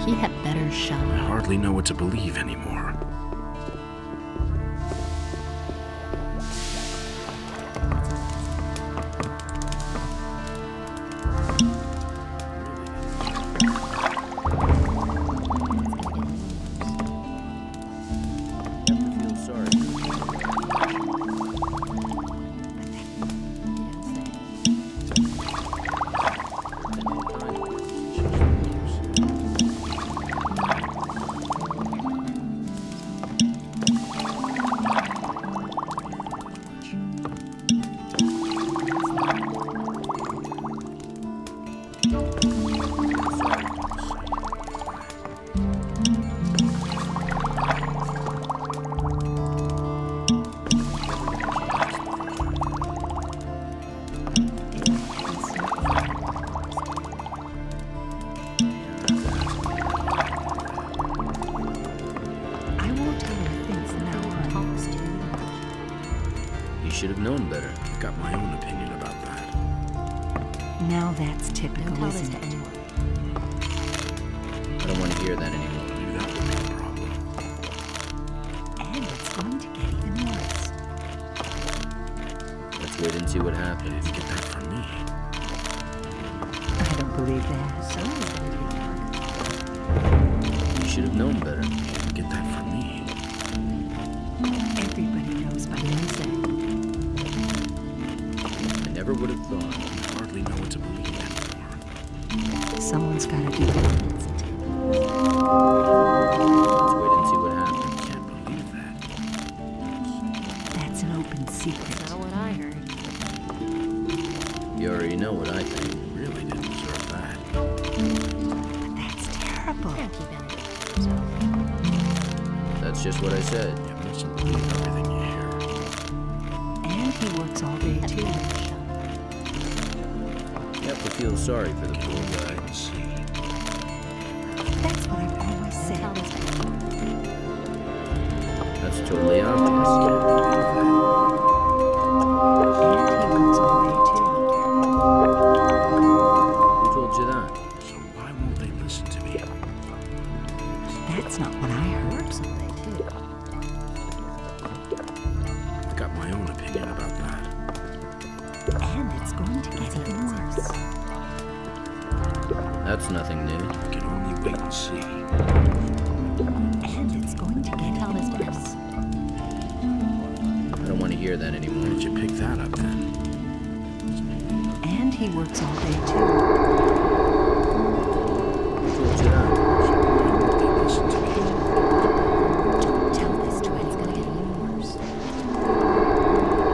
He had better shut up. I hardly know what to believe anymore. Should have known better. I've got my own opinion about that. Now that's typical, isn't it? I don't want to hear that anymore. Maybe that would be a problem. And it's going to get even worse. Let's wait and see what happens. You didn't get that from me. I don't believe that. You should have known better. You didn't get that from me. Everybody knows by now. Never would have thought. I hardly know what to believe anymore. Someone's got to do it. Let's wait and see what happens. I can't believe that. That's an open secret. That's not what I heard. You already know what I think. You really didn't deserve that. But that's terrible. That's just what I said. You mustn't believe everything you hear. And he works all day too. You have to feel sorry for the poor guy. That's what I've always said. That's totally obvious. And he works all day too. Who told you that? So why won't they listen to me? That's not what I heard. Works all day too. I've got my own opinion about that. And it's going to get even worse. That's nothing new. We can only wait and see. And it's going to get even worse. I don't want to hear that anymore. Why did you pick that up then? And he works all day too. Who told you that? So why won't they listen to me? Don't tell this to it. It's going to get even worse. I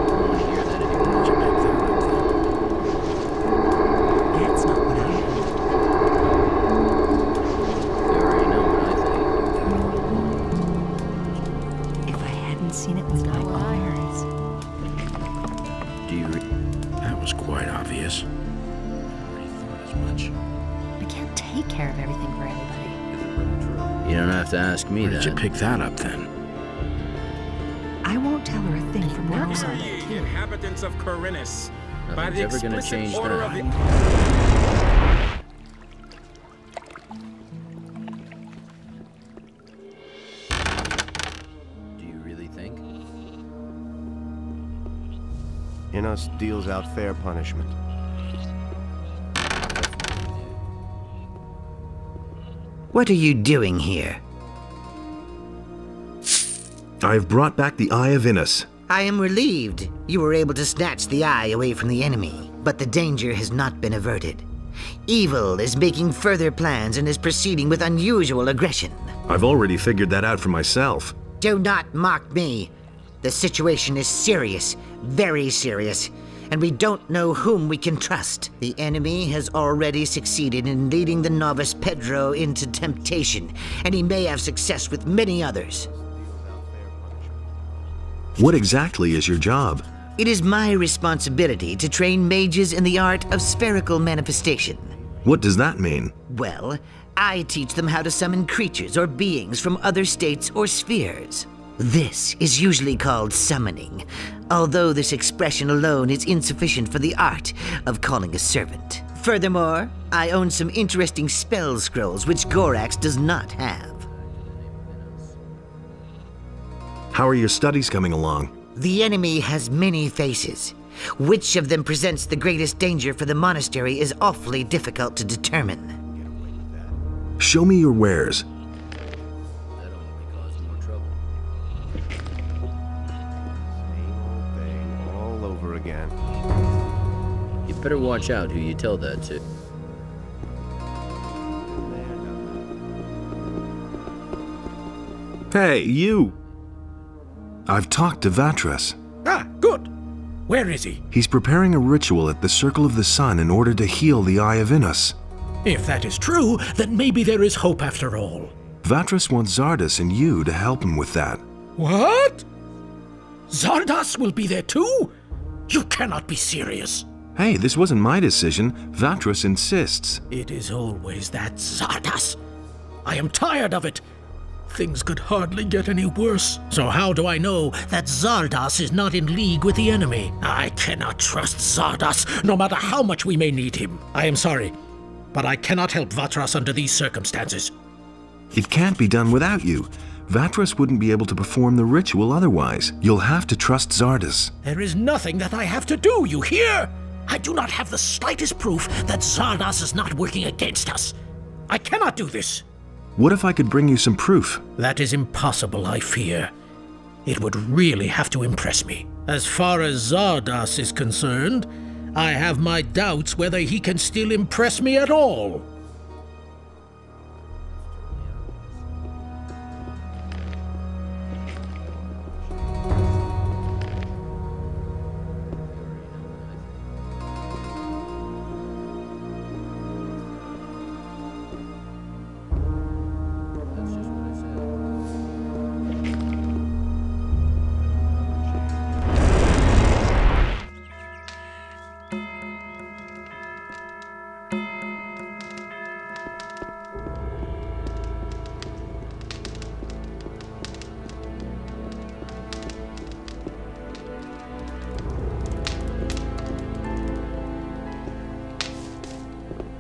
don't want to hear that anymore. Why did you pick that up then? That's not what I heard. You already know what I think. If I hadn't seen it with my own eyes. Do you That was quite obvious. I already thought as much. We can't take care of everything for everybody. Is it really true? You don't have to ask me Where that. did you pick that up then? I won't tell her a thing from now Hear on. ye, inhabitants of Corinus, by Nothing's the ever gonna explicit change order that. of the... Do you really think? Innos deals out fair punishment. What are you doing here? I've brought back the Eye of Innos. I am relieved you were able to snatch the eye away from the enemy, but the danger has not been averted. Evil is making further plans and is proceeding with unusual aggression. I've already figured that out for myself. Do not mock me. The situation is serious, very serious, and we don't know whom we can trust. The enemy has already succeeded in leading the novice Pedro into temptation, and he may have success with many others. What exactly is your job? It is my responsibility to train mages in the art of spherical manifestation. What does that mean? Well, I teach them how to summon creatures or beings from other states or spheres. This is usually called summoning, although this expression alone is insufficient for the art of calling a servant. Furthermore, I own some interesting spell scrolls which Gorax does not have. How are your studies coming along? The enemy has many faces. Which of them presents the greatest danger for the monastery is awfully difficult to determine. Show me your wares. That'll only cause more trouble. Same old thing all over again. You better watch out who you tell that to. Hey, you! I've talked to Vatras. Ah, good. Where is he? He's preparing a ritual at the Circle of the Sun in order to heal the Eye of Inus. If that is true, then maybe there is hope after all. Vatras wants Zardas and you to help him with that. What? Zardas will be there too? You cannot be serious. Hey, this wasn't my decision. Vatras insists. It is always that Zardas. I am tired of it. Things could hardly get any worse. So how do I know that Zardas is not in league with the enemy? I cannot trust Zardas, no matter how much we may need him. I am sorry, but I cannot help Vatras under these circumstances. It can't be done without you. Vatras wouldn't be able to perform the ritual otherwise. You'll have to trust Zardas. There is nothing that I have to do, you hear? I do not have the slightest proof that Zardas is not working against us. I cannot do this. What if I could bring you some proof? That is impossible, I fear. It would really have to impress me. As far as Zardas is concerned, I have my doubts whether he can still impress me at all.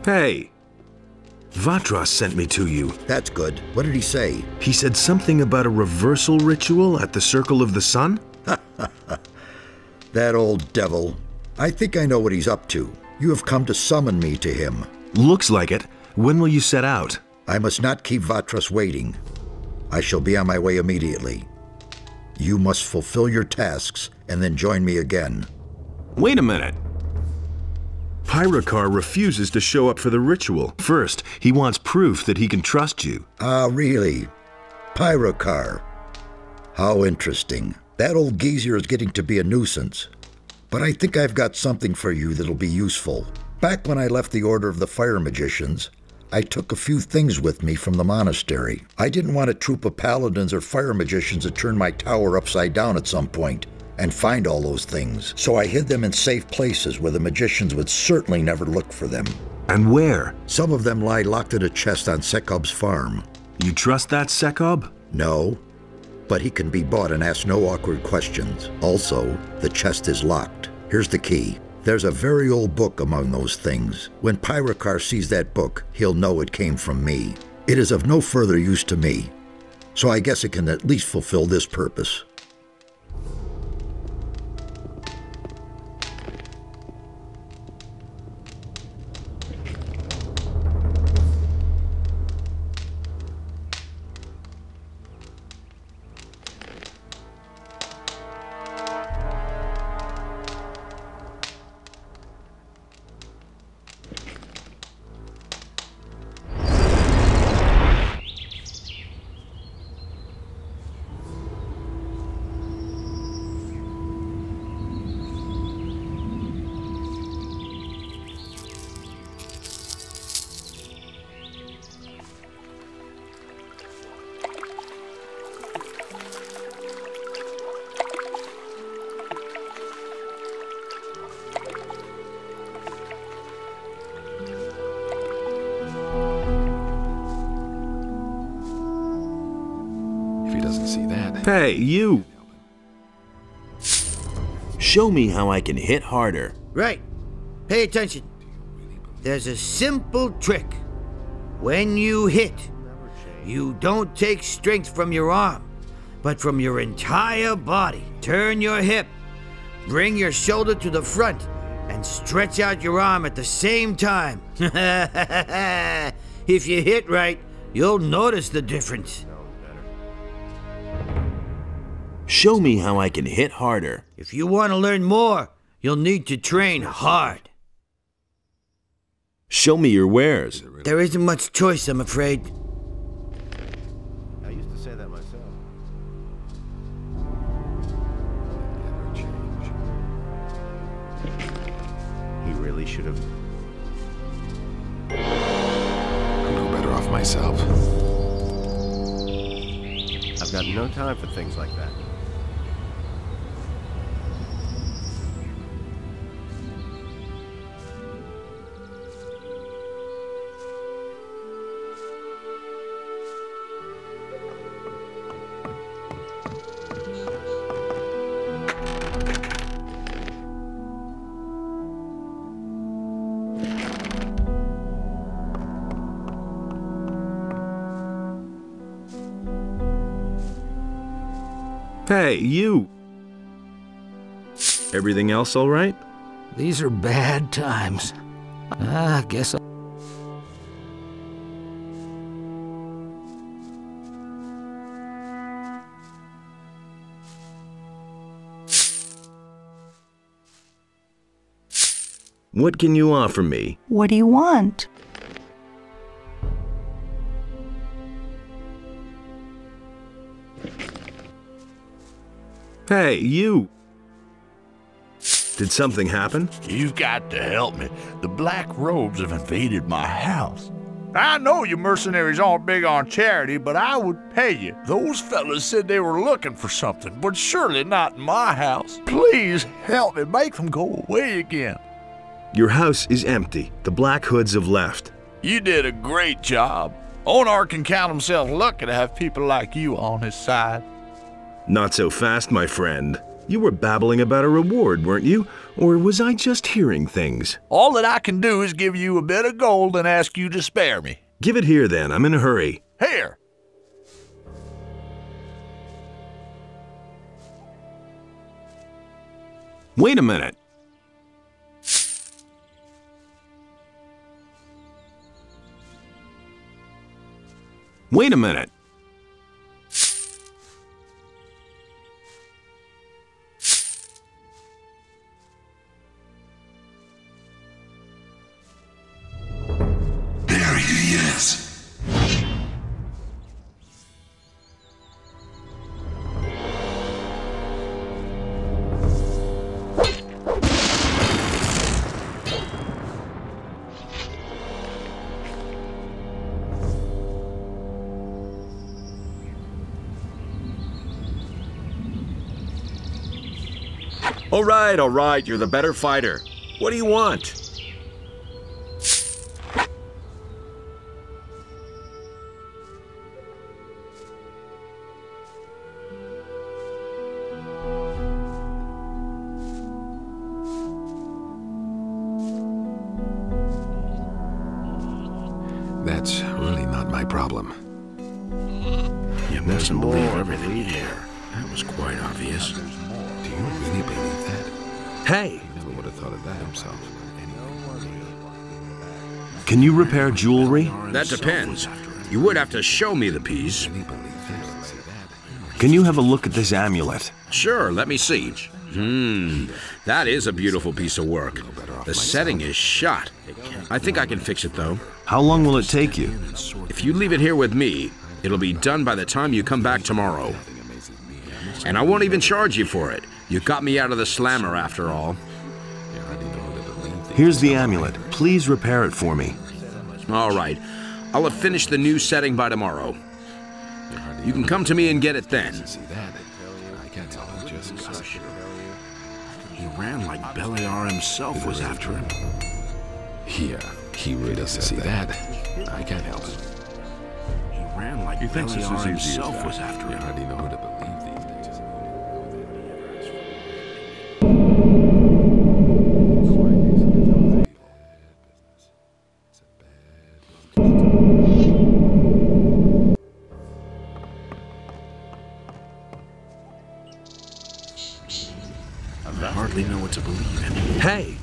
Hey! Vatras sent me to you. That's good. What did he say? He said something about a reversal ritual at the Circle of the Sun? That old devil. I think I know what he's up to. You have come to summon me to him. Looks like it. When will you set out? I must not keep Vatras waiting. I shall be on my way immediately. You must fulfill your tasks and then join me again. Wait a minute. Pyrakar refuses to show up for the ritual. First, he wants proof that he can trust you. Ah, really? Pyrakar. How interesting. That old geezer is getting to be a nuisance. But I think I've got something for you that'll be useful. Back when I left the Order of the Fire Magicians, I took a few things with me from the monastery. I didn't want a troop of paladins or fire magicians to turn my tower upside down at some point and find all those things. So I hid them in safe places where the magicians would certainly never look for them. And where? Some of them lie locked in a chest on Sekob's farm. You trust that Sekob? No, but he can be bought and ask no awkward questions. Also, the chest is locked. Here's the key. There's a very old book among those things. When Pyrakar sees that book, he'll know it came from me. It is of no further use to me, so I guess it can at least fulfill this purpose. Hey, you! Show me how I can hit harder. Right. Pay attention. There's a simple trick. When you hit, you don't take strength from your arm, but from your entire body. Turn your hip, bring your shoulder to the front, and stretch out your arm at the same time. If you hit right, you'll notice the difference. Show me how I can hit harder. If you want to learn more, you'll need to train hard. Show me your wares. There isn't much choice, I'm afraid. I used to say that myself. Never change. He really should have. I'm no better off myself. I've got no time for things like that. Hey, you! Everything else all right? These are bad times. I guess I'll... What can you offer me? What do you want? Hey, you! Did something happen? You've got to help me. The Black Robes have invaded my house. I know you mercenaries aren't big on charity, but I would pay you. Those fellas said they were looking for something, but surely not in my house. Please help me make them go away again. Your house is empty. The Black Hoods have left. You did a great job. NotR can count himself lucky to have people like you on his side. Not so fast, my friend. You were babbling about a reward, weren't you? Or was I just hearing things? All that I can do is give you a bit of gold and ask you to spare me. Give it here, then. I'm in a hurry. Here. Wait a minute. Wait a minute. There he is. All right, you're the better fighter. What do you want? That's really not my problem. You mustn't believe everything you hear. That was quite obvious. Do you really believe that? Hey! He never would have thought of that himself. Can you repair jewelry? That depends. You would have to show me the piece. Can you have a look at this amulet? Sure, let me see. That is a beautiful piece of work. The setting is shot. I think I can fix it, though. How long will it take you? If you leave it here with me, it'll be done by the time you come back tomorrow. And I won't even charge you for it. You got me out of the slammer, after all. Here's the amulet. Please repair it for me. All right. I'll have finished the new setting by tomorrow. You can come to me and get it then. He ran like Beliar himself was after him. Yeah, he really doesn't see that. I can't help it. He ran like Beliar himself was after him. You hardly know who to believe these days. what to believe in. Hey!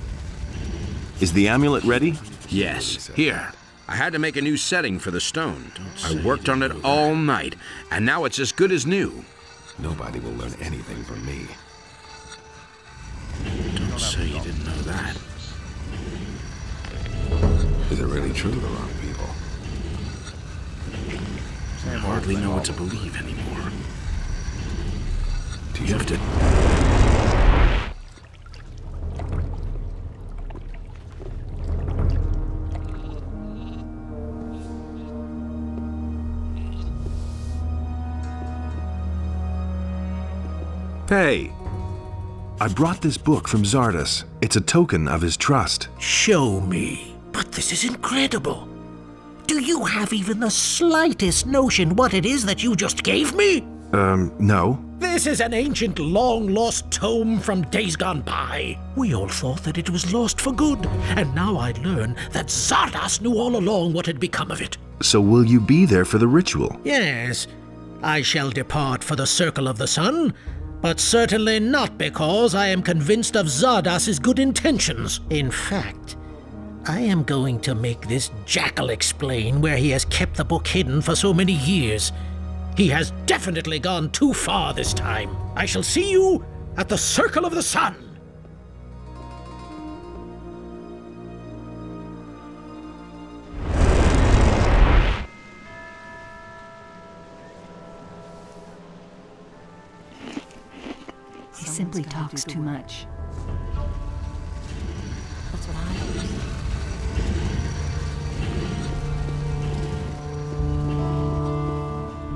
Is the amulet ready? Yes. Here. I had to make a new setting for the stone. I worked on it all night, and now it's as good as new. Nobody will learn anything from me. Don't say you didn't know that. Is it really true, the wrong people? I hardly know what to believe anymore. Do you have to... Hey! I brought this book from Zardas. It's a token of his trust. Show me. But this is incredible. Do you have even the slightest notion what it is that you just gave me? No. This is an ancient, long-lost tome from days gone by. We all thought that it was lost for good, and now I learn that Zardas knew all along what had become of it. So will you be there for the ritual? Yes. I shall depart for the Circle of the Sun, but certainly not because I am convinced of Zardas's good intentions. In fact, I am going to make this jackal explain where he has kept the book hidden for so many years. He has definitely gone too far this time. I shall see you at the Circle of the Sun. He simply talks too much. That's what I heard.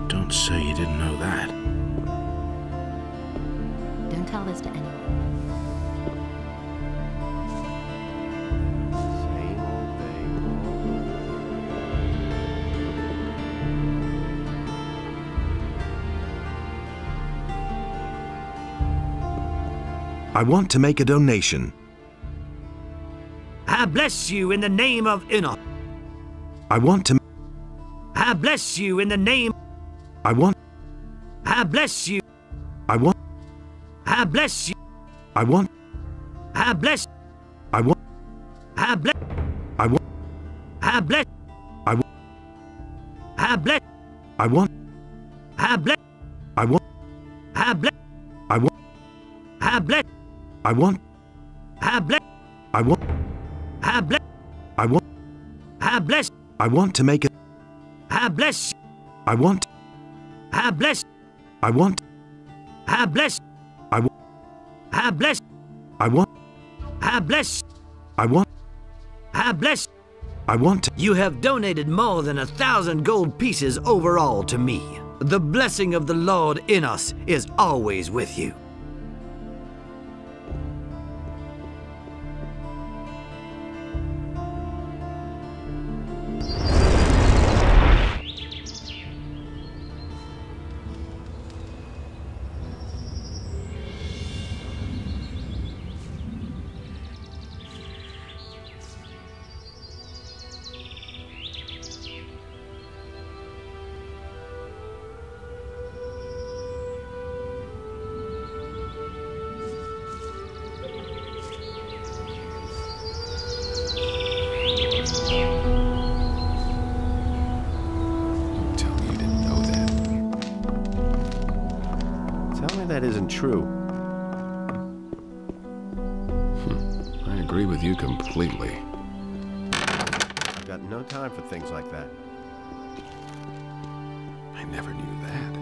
Don't say you didn't know that. Don't tell this to anyone. Same old thing. I want to make a donation. I bless you in the name of Enoch. I want to... I bless you in the name... I want... I bless you. I want... I bless you. I want... I bless... I want... I bless... I want... I bless... I want... I bless... I want... I bless... I want... I bless... I want... I bless... I want... I bless... I want... I bless... I want... I bless... I want to make it... I bless... I want... I bless... I want... I bless... I want... I bless... I want... I bless... I want... I bless... I want to... You have donated more than 1,000 gold pieces overall to me. The blessing of the Lord in us is always with you. That isn't true. I agree with you completely. I've got no time for things like that. I never knew that.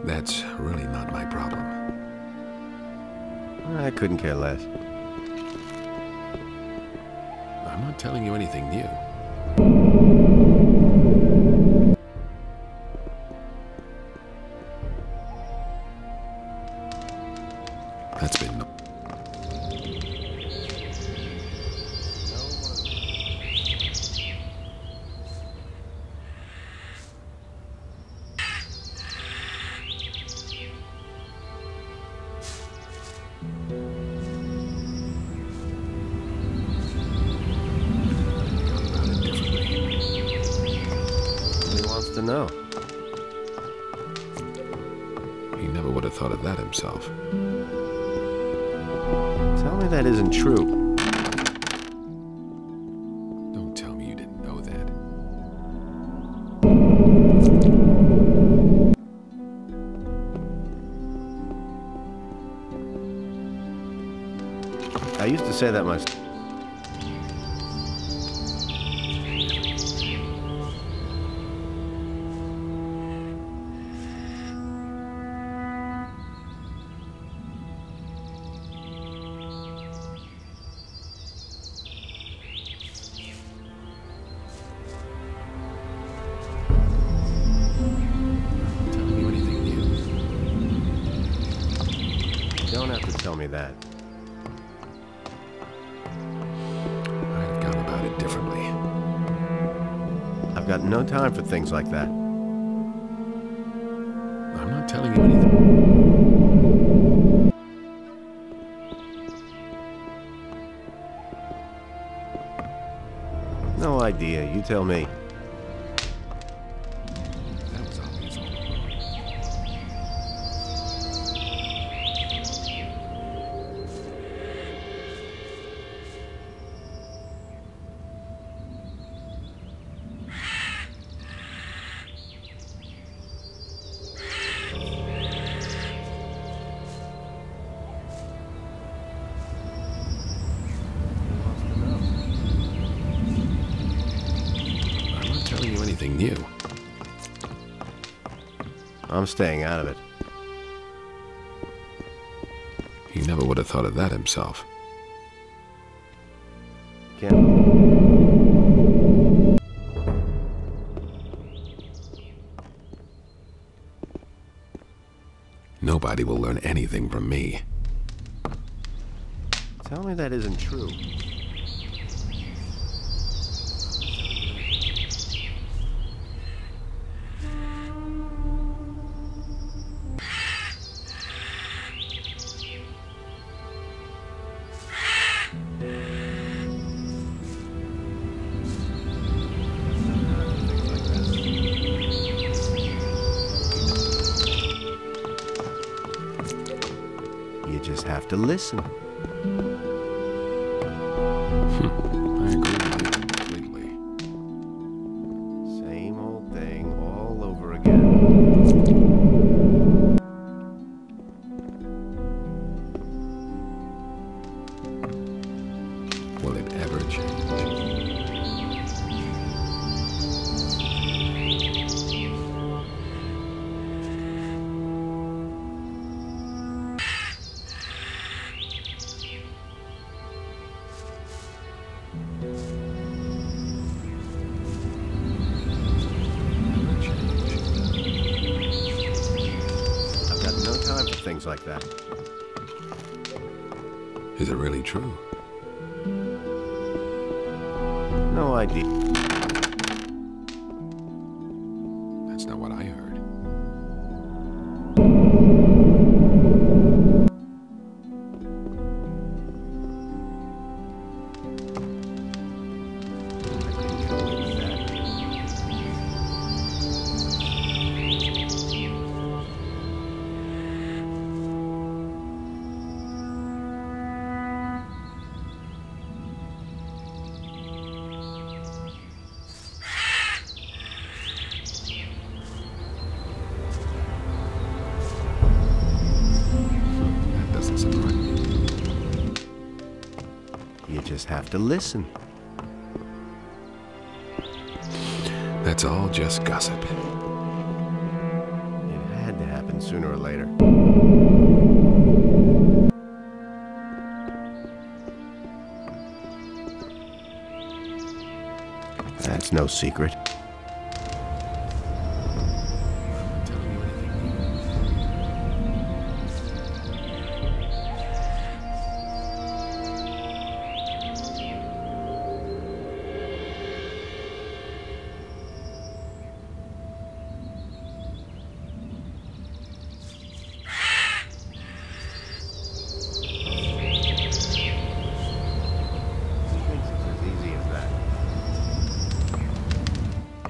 That's really not my problem. I couldn't care less. I'm not telling you anything new. to know. He never would have thought of that himself. Tell me that isn't true. Don't tell me you didn't know that. I used to say that myself. Don't have to tell me that. I'd have gone about it differently. I've got no time for things like that. I'm not telling you anything. No idea. You tell me. That was obvious all along. Telling you anything new. I'm staying out of it. He never would have thought of that himself. Nobody will learn anything from me. Tell me that isn't true. You just have to listen. I agree with you completely. Same old thing all over again. Will it ever change? I've got no time for things like that. Is it really true? No idea. That's not what I heard. You just have to listen. That's all just gossip. It had to happen sooner or later. That's no secret.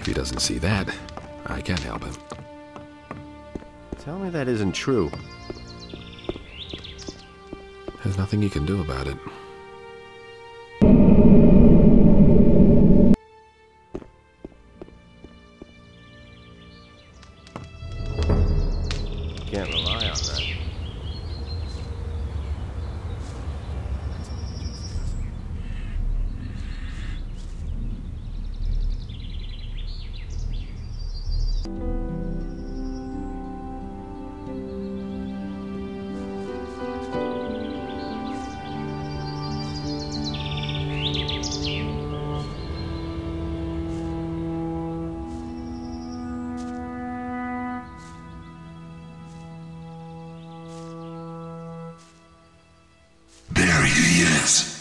If he doesn't see that, I can't help him. Tell me that isn't true. There's nothing you can do about it. Can't rely on that. There he is.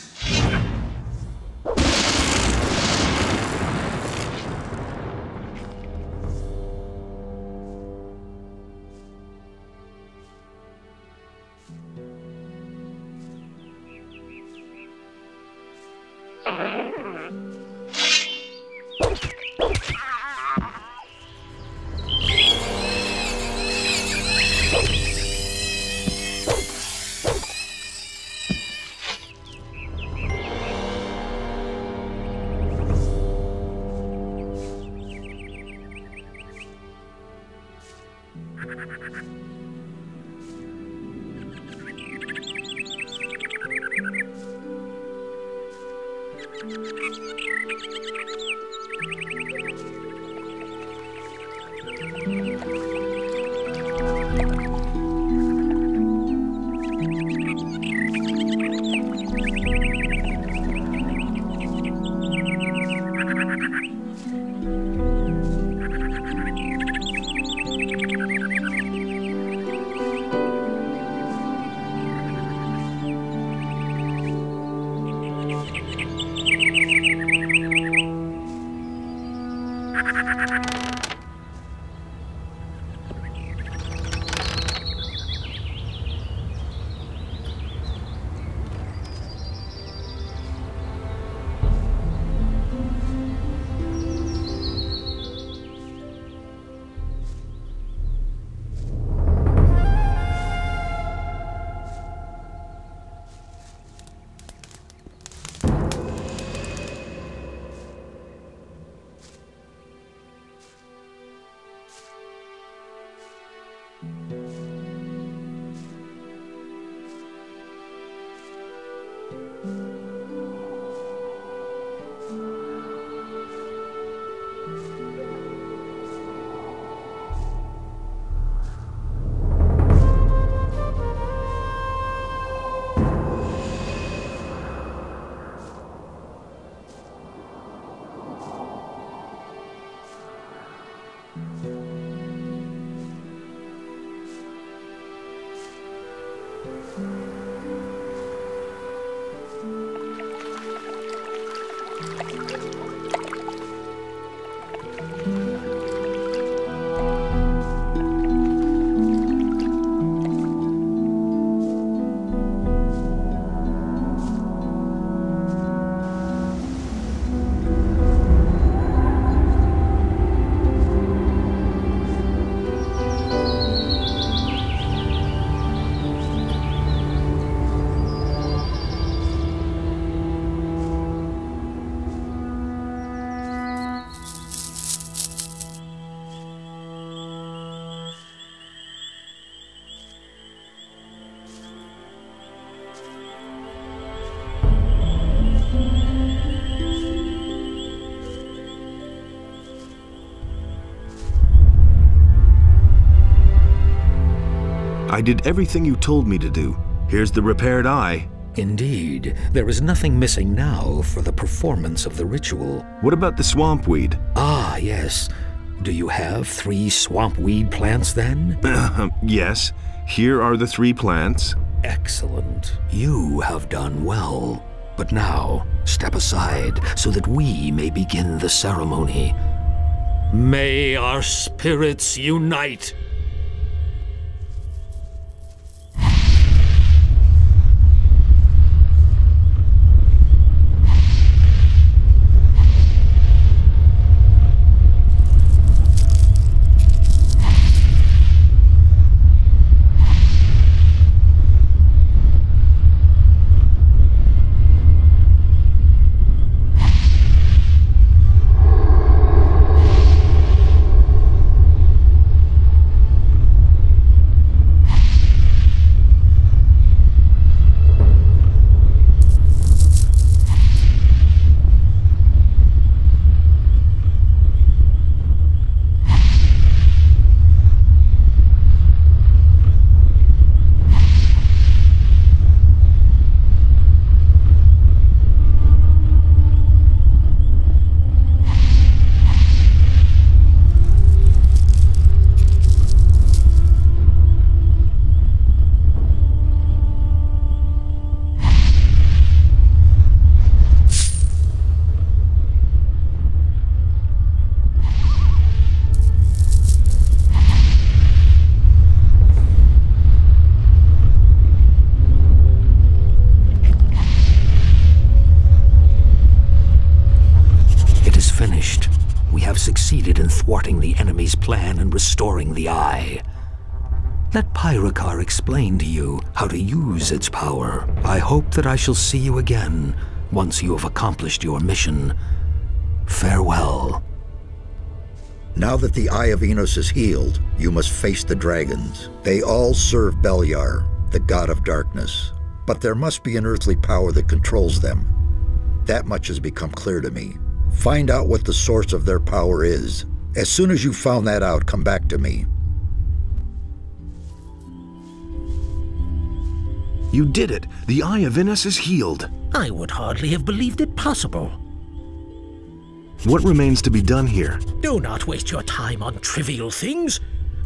I did everything you told me to do. Here's the repaired eye. Indeed, there is nothing missing now for the performance of the ritual. What about the swamp weed? Ah, yes. Do you have 3 swamp weed plants then? Yes. Here are the 3 plants. Excellent. You have done well. But now, step aside so that we may begin the ceremony. May our spirits unite! succeeded in thwarting the enemy's plan and restoring the Eye. Let Pyrocar explain to you how to use its power. I hope that I shall see you again once you have accomplished your mission. Farewell. Now that the Eye of Enos is healed, you must face the dragons. They all serve Beliar, the god of darkness. But there must be an earthly power that controls them. That much has become clear to me. Find out what the source of their power is. As soon as you've found that out, come back to me. You did it! The Eye of Enos is healed! I would hardly have believed it possible. What remains to be done here? Do not waste your time on trivial things.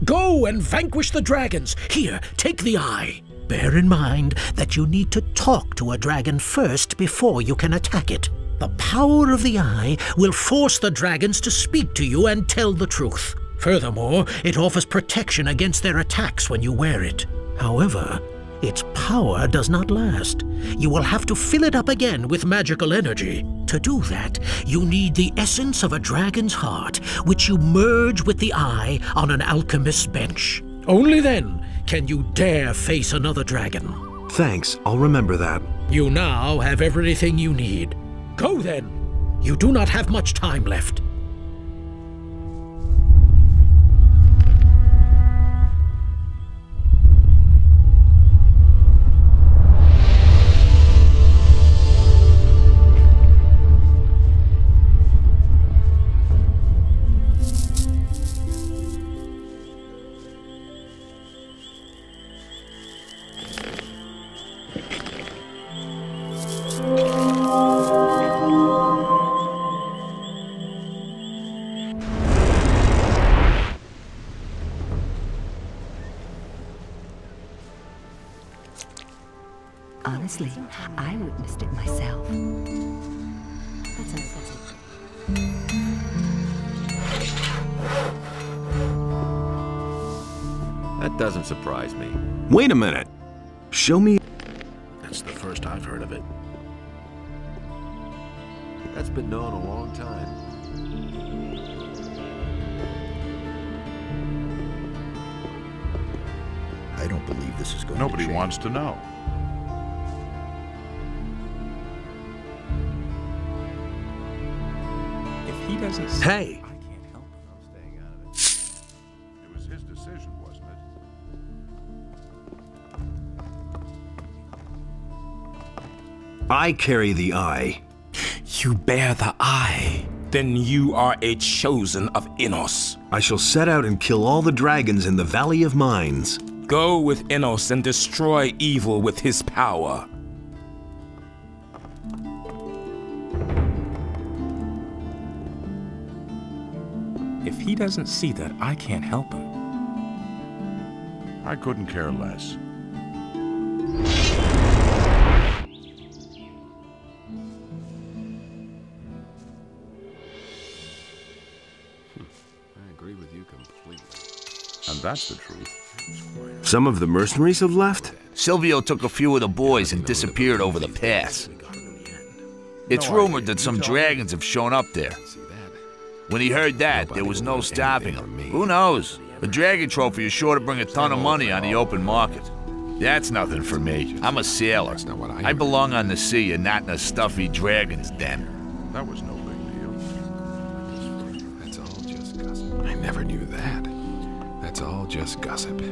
Go and vanquish the dragons. Here, take the Eye. Bear in mind that you need to talk to a dragon first before you can attack it. The power of the Eye will force the dragons to speak to you and tell the truth. Furthermore, it offers protection against their attacks when you wear it. However, its power does not last. You will have to fill it up again with magical energy. To do that, you need the essence of a dragon's heart, which you merge with the Eye on an alchemist's bench. Only then can you dare face another dragon. Thanks, I'll remember that. You now have everything you need. Go then. You do not have much time left. Honestly, I witnessed it myself. That's unsettling. That doesn't surprise me. Wait a minute. Show me. That's the first I've heard of it. That's been known a long time. I don't believe this is going Nobody to change. wants to know. If he doesn't... Hey! I can't help it. I'm staying out of it. It was his decision, wasn't it? I carry the Eye. You bear the Eye. Then you are a chosen of Enos. I shall set out and kill all the dragons in the Valley of Mines. Go with Enos and destroy evil with his power. If he doesn't see that, I can't help him. I couldn't care less. I agree with you completely. And that's the truth. Some of the mercenaries have left? Silvio took a few of the boys and disappeared over the pass. It's rumored that some dragons have shown up there. When he heard that, there was no stopping him. Who knows? A dragon trophy is sure to bring a ton of money on the open market. That's nothing for me. I'm a sailor. I belong on the sea and not in a stuffy dragon's den. That was no big deal. That's all just gossip. I never knew that. That's all just gossip. I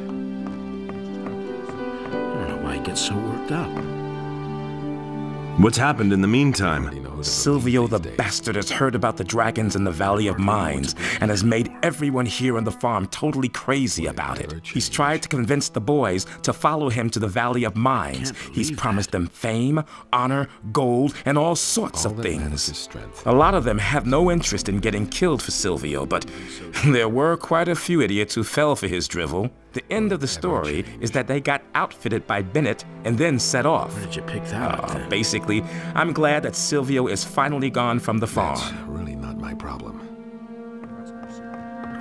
don't know why he gets so worked up. What's happened in the meantime? Silvio the bastard has heard about the dragons in the Valley of Mines and has made everyone here on the farm totally crazy about it. He's tried to convince the boys to follow him to the Valley of Mines. He's promised them fame, honor, gold, and all sorts of things. A lot of them have no interest in getting killed for Silvio, but there were quite a few idiots who fell for his drivel. The end of the story is that they got outfitted by Bennett and then set off. Where did you pick that up, then? Basically, I'm glad that Silvio is finally gone from the farm. That's really not my problem.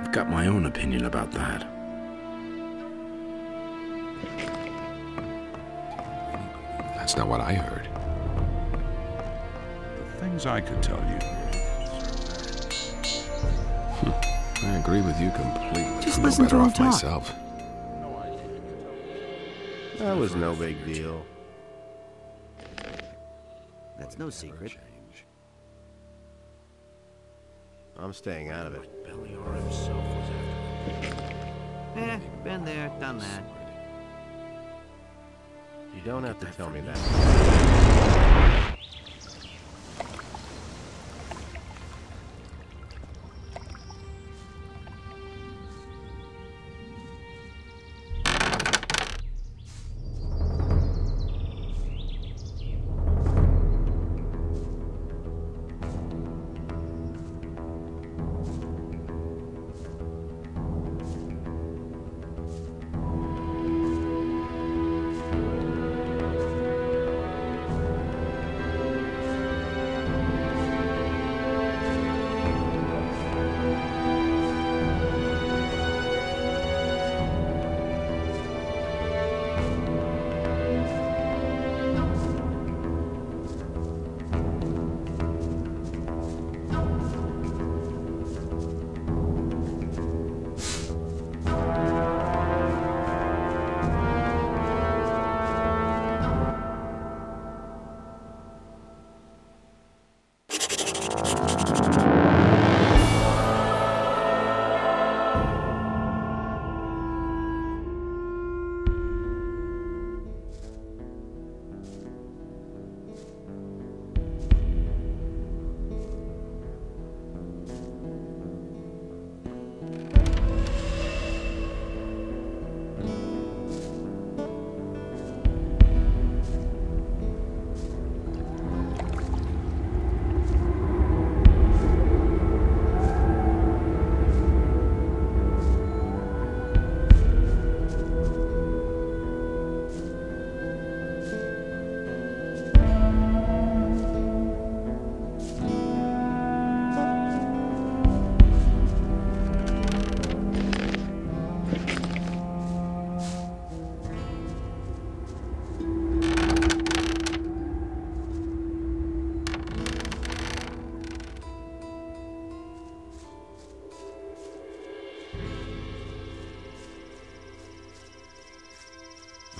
I've got my own opinion about that. That's not what I heard. The things I could tell you. agree with you completely. Just I'm listen better to him off talk. myself. That was no big deal. That's no secret. I'm staying out of it. Been there, done that. You don't have to tell me that.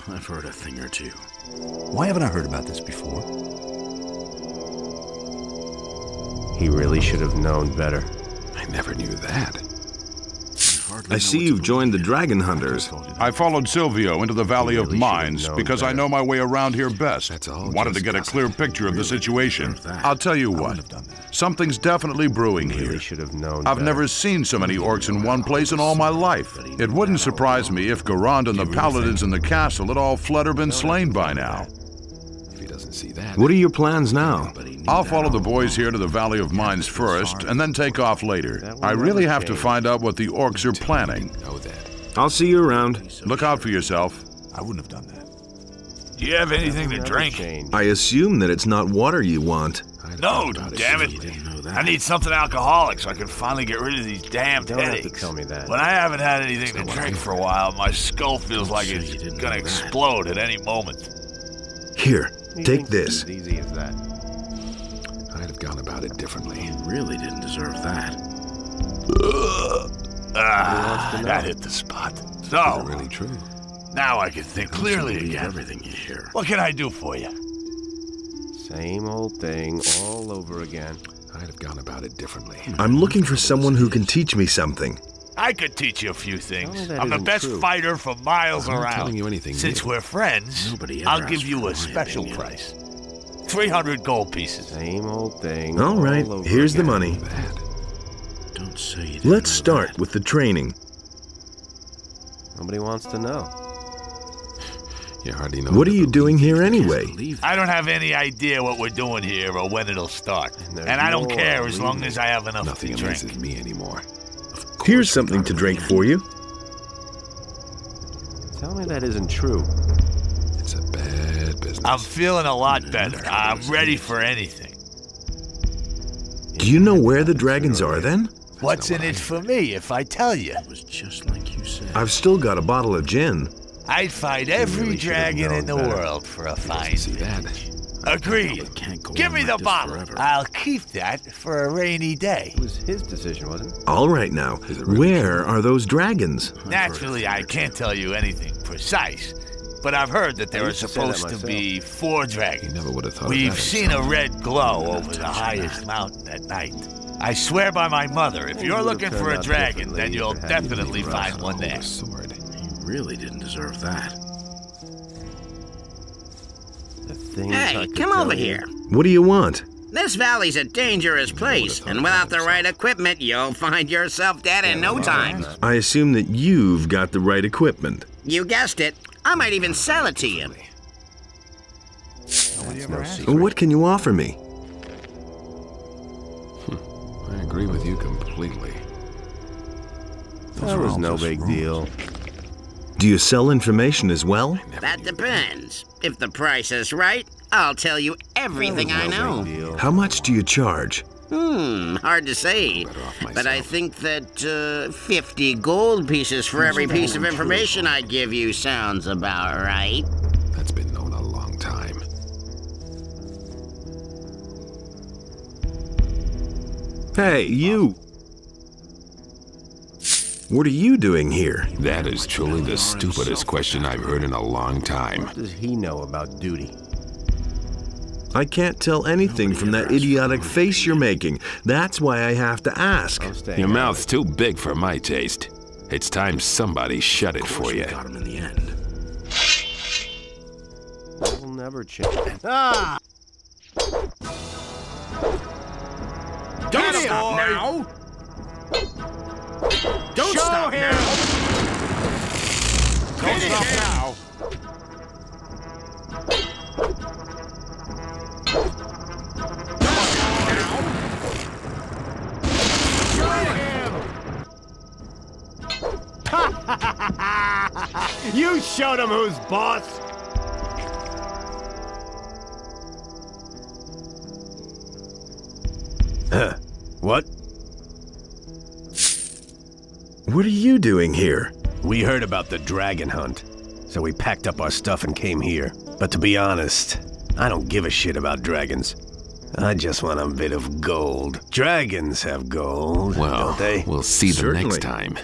I've heard a thing or two. Why haven't I heard about this before? He really should have known better. I never knew that. I see you've joined the Dragon Hunters. I followed Silvio into the Valley of Mines because I know my way around here best. Wanted to get a clear picture of the situation. I'll tell you what, something's definitely brewing here. I've never seen so many orcs in one place in all my life. It wouldn't surprise me if Garand and the paladins in the castle had all fled or been slain by now. What are your plans now? I'll follow the boys here to the Valley of Mines first, and then take off later. I really have to find out what the orcs are planning. I'll see you around. Look out for yourself. I wouldn't have done that. Do you have anything to drink? I assume that it's not water you want. No, damn it. I need something alcoholic so I can finally get rid of these damned headaches. Tell me that. When I haven't had anything to drink for a while, my skull feels like it's gonna explode at any moment. Here, take this. Easy as that. I'd have gone about it differently. You really didn't deserve that. That hit the spot. So, really true. Now I can think clearly again. Everything you hear. What can I do for you? Same old thing all over again. I'd have gone about it differently. I'm looking for someone who can teach me something. I could teach you a few things. I'm the best fighter for miles I'm not around. telling you anything Since new. we're friends, I'll give you a special price. 300 gold pieces. Same old thing. All right, here's the money. Don't say you didn't Let's know start with the training. Nobody wants to know. You hardly know. What are you doing here anyway? I don't have any idea what we're doing here or when it'll start. And I don't care as long as I have enough Nothing to drink. amazes me anymore. Here's something to drink for you. Tell me that isn't true. It's a bad business. I'm feeling a lot better. I'm ready for anything. Do you know where the dragons are then? What's in it for me if I tell you? It was just like you said. I've still got a bottle of gin. I'd fight every dragon in the world for a fine vintage. Agreed. Give me the bottle. I'll keep that for a rainy day. It was his decision, wasn't it? All right now, where are those dragons? Naturally, I can't tell you anything precise, but I've heard that there are supposed to be 4 dragons. Never would have thought We've seen a red glow over the highest mountain at night. I swear by my mother, if you're looking for a dragon, then you'll definitely find one there. He really didn't deserve that. Hey, come over here. What do you want? This valley's a dangerous place, and without the right equipment, you'll find yourself dead in no time. I assume that you've got the right equipment. You guessed it. I might even sell it to you. What can you offer me? I agree with you completely. That was no big deal. Do you sell information as well? That depends. If the price is right, I'll tell you everything I know. How much do you charge? Hard to say. But I think that 50 gold pieces for every piece of information I give you sounds about right. That's been known a long time. Hey, you! What are you doing here? That is truly the stupidest question I've heard in a long time. What does he know about duty? I can't tell anything from that idiotic face you're making. That's why I have to ask. Your mouth's too big for my taste. It's time somebody shut it for you. Got him in the end. We'll never change. Ah! Don't stop now! Don't stop now! Don't stop now! You showed him who's boss! Huh. What? What are you doing here? We heard about the dragon hunt, so we packed up our stuff and came here. But to be honest, I don't give a shit about dragons. I just want a bit of gold. Dragons have gold, don't they? We'll see the next time.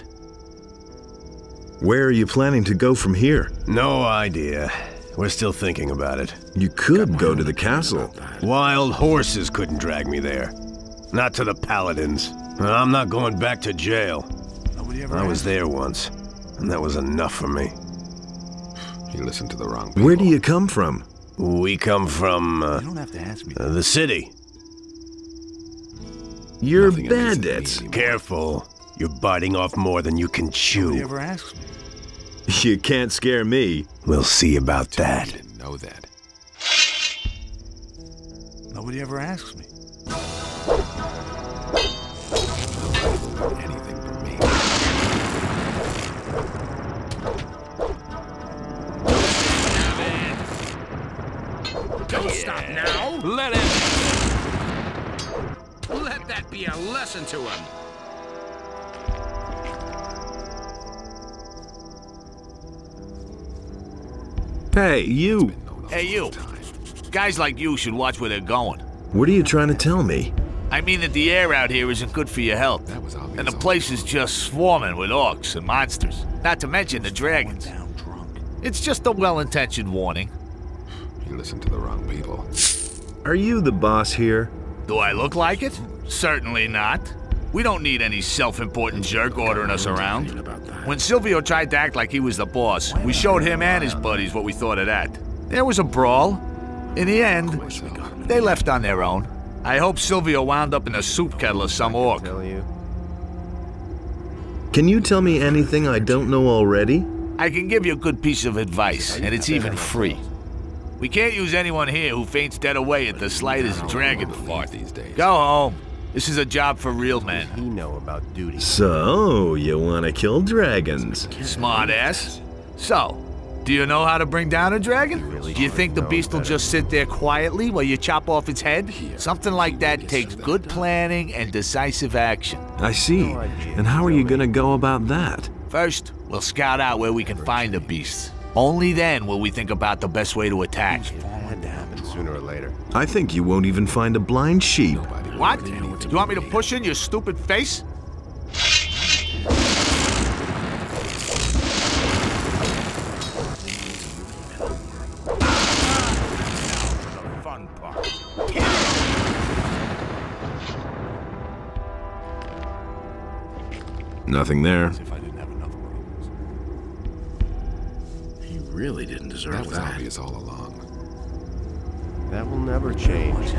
Where are you planning to go from here? No idea. We're still thinking about it. You could go to the castle. Wild horses couldn't drag me there. Not to the paladins. I'm not going back to jail. I was there once, and that was enough for me. You listened to the wrong people. Where do you come from? We come from, You don't have to ask me. the city. You're bandits. Careful. You're biting off more than you can chew. Nobody ever asks me. You can't scare me. We'll see about that. You didn't know that. Nobody ever asks me. Anything from me. Don't stop now! Let him! Let that be a lesson to him! Hey, you! Hey, you. Guys like you should watch where they're going. What are you trying to tell me? I mean that the air out here isn't good for your health. And the place is just swarming with orcs and monsters. Not to mention the dragons. It's just a well-intentioned warning. You listened to the wrong people. Are you the boss here? Do I look like it? Certainly not. We don't need any self-important jerk ordering us around. When Silvio tried to act like he was the boss, we showed him and his buddies what we thought of that. There was a brawl. In the end, they left on their own. I hope Silvio wound up in a soup kettle of some orc. Can you tell me anything I don't know already? I can give you a good piece of advice, and it's even free. We can't use anyone here who faints dead away at the slightest dragon fart these days. Go home. This is a job for real men. He know about duty. So, you want to kill dragons? Smart ass. So, do you know how to bring down a dragon? Do you think the beast will just sit there quietly while you chop off its head? Something like that takes good planning and decisive action. I see. And how are you going to go about that? First, we'll scout out where we can find the beast. Only then will we think about the best way to attack. sooner or later. I think you won't even find a blind sheep. What? You want me to push in your stupid face? Fun part. Nothing there. He really didn't deserve that. That was obvious all along. That will never change.